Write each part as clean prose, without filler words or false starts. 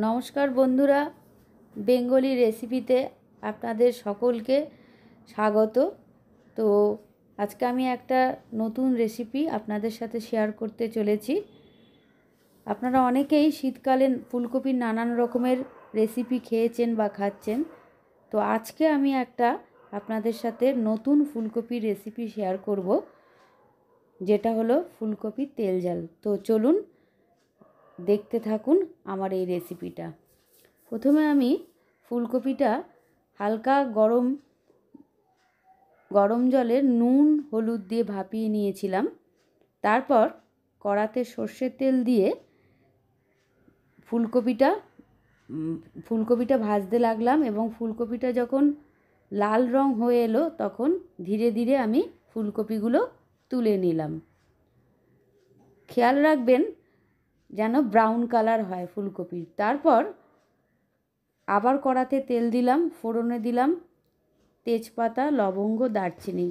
নমস্কার বন্ধুরা, বেঙ্গলি রেসিপিতে আপনাদের সকলকে স্বাগত। তো আজকে আমি একটা নতুন রেসিপি আপনাদের সাথে শেয়ার করতে চলেছি। আপনারা অনেকেই শীতকালে ফুলকপির নানান রকমের রেসিপি খেয়েছেন বা খাচ্ছেন। তো আজকে আমি একটা আপনাদের সাথে নতুন ফুলকপির রেসিপি শেয়ার করব, যেটা হলো ফুলকপির তেল ঝাল। তো চলুন দেখতে থাকুন আমার এই রেসিপিটা। প্রথমে আমি ফুলকপিটা হালকা গরম জলে নুন হলুদ দিয়ে ভাপিয়ে নিয়েছিলাম। তারপর কড়াতে সর্ষের তেল দিয়ে ফুলকপিটা ভাজতে লাগলাম, এবং ফুলকপিটা যখন লাল রং হয়ে এলো তখন ধীরে ধীরে আমি ফুলকপিগুলো তুলে নিলাম। খেয়াল রাখবেন যেন ব্রাউন কালার হয় ফুলকপির। তারপর আবার কড়াতে তেল দিলাম, ফোড়নে দিলাম তেজপাতা, লবঙ্গ, দারচিনি।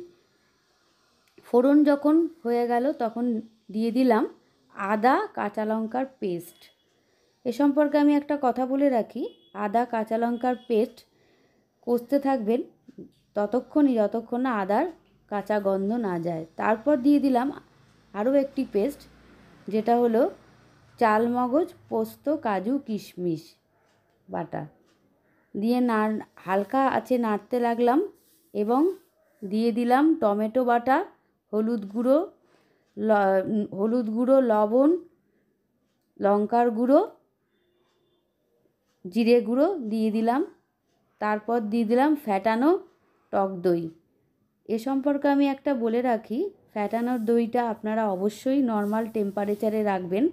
ফোড়ন যখন হয়ে গেল তখন দিয়ে দিলাম আদা কাঁচা লঙ্কার পেস্ট। এ সম্পর্কে আমি একটা কথা বলে রাখি, আদা কাঁচা লঙ্কার পেস্ট কষতে থাকবেন ততক্ষণই যতক্ষণ না আদার কাঁচা গন্ধ না যায়। তারপর দিয়ে দিলাম আরও একটি পেস্ট, যেটা হলো চালমগজ, পোস্ত, কাজু, কিশমিশ বাটা দিয়ে হালকা আছে নাড়তে লাগলাম, এবং দিয়ে দিলাম টমেটো বাটা, হলুদ গুঁড়ো, লবণ, লঙ্কার গুঁড়ো, জিরে গুঁড়ো দিয়ে দিলাম। তারপর দিয়ে দিলাম ফ্যাটানো টক দই। এ সম্পর্কে আমি একটা বলে রাখি, ফ্যাটানো দইটা আপনারা অবশ্যই নর্মাল টেম্পারেচারে রাখবেন,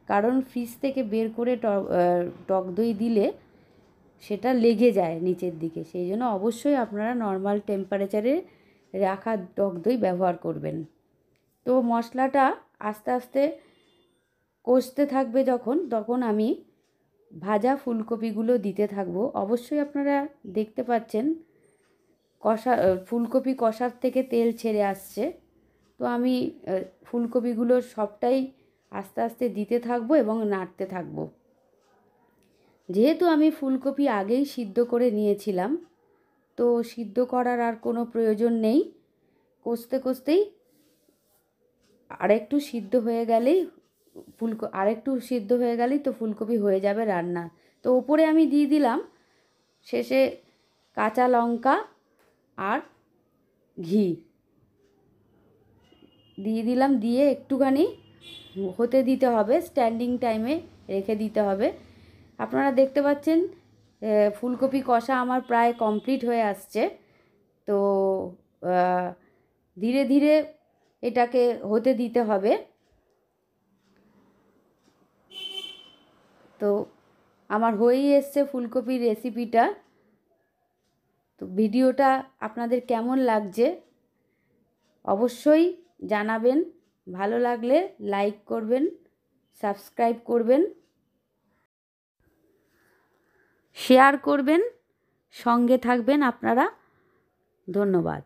কারণ ফ্রিজ থেকে বের করে টক দই দিলে সেটা লেগে যায় নিচের দিকে। সেই জন্য অবশ্যই আপনারা নর্মাল টেম্পারেচারে রাখা টক দই ব্যবহার করবেন। তো মশলাটা আস্তে আস্তে কষতে থাকবে তখন আমি ভাজা ফুলকপিগুলো দিতে থাকবো। অবশ্যই আপনারা দেখতে পাচ্ছেন ফুলকপি কষার থেকে তেল ছেড়ে আসছে। তো আমি ফুলকপিগুলো সবটাই আস্তে আস্তে দিতে থাকবো এবং নাড়তে থাকবো। যেহেতু আমি ফুলকপি আগেই সিদ্ধ করে নিয়েছিলাম, তো সিদ্ধ করার আর কোনো প্রয়োজন নেই। কষতে কষতেই আরেকটু সিদ্ধ হয়ে গেলেই তো ফুলকপি হয়ে যাবে রান্না। তো ওপরে আমি দিয়ে দিলাম শেষে কাঁচা লঙ্কা আর ঘি দিয়ে দিলাম, দিয়ে একটুখানি হতে দিতে হবে, স্ট্যান্ডিং টাইমে রেখে দিতে হবে। আপনারা দেখতে পাচ্ছেন ফুলকপি কষা আমার প্রায় কমপ্লিট হয়ে আসছে। তো ধীরে ধীরে এটাকে হতে দিতে হবে। তো আমার হয়েই এসছে ফুলকপির রেসিপিটা। তো ভিডিওটা আপনাদের কেমন লাগছে অবশ্যই জানাবেন। ভালো লাগলে লাইক করবেন, সাবস্ক্রাইব করবেন, শেয়ার করবেন, সঙ্গে থাকবেন আপনারা। ধন্যবাদ।